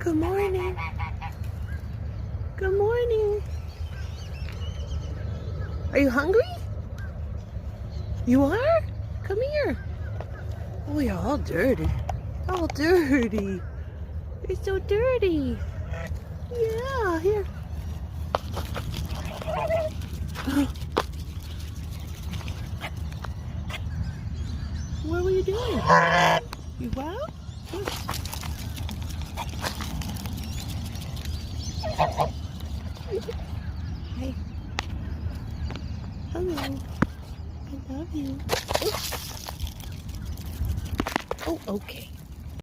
Good morning. Good morning. Are you hungry? You are? Come here. Oh, you're all dirty. All dirty. You're so dirty. Yeah, here. What were you doing? You well? Hi. Hello. I love you. Oh, okay.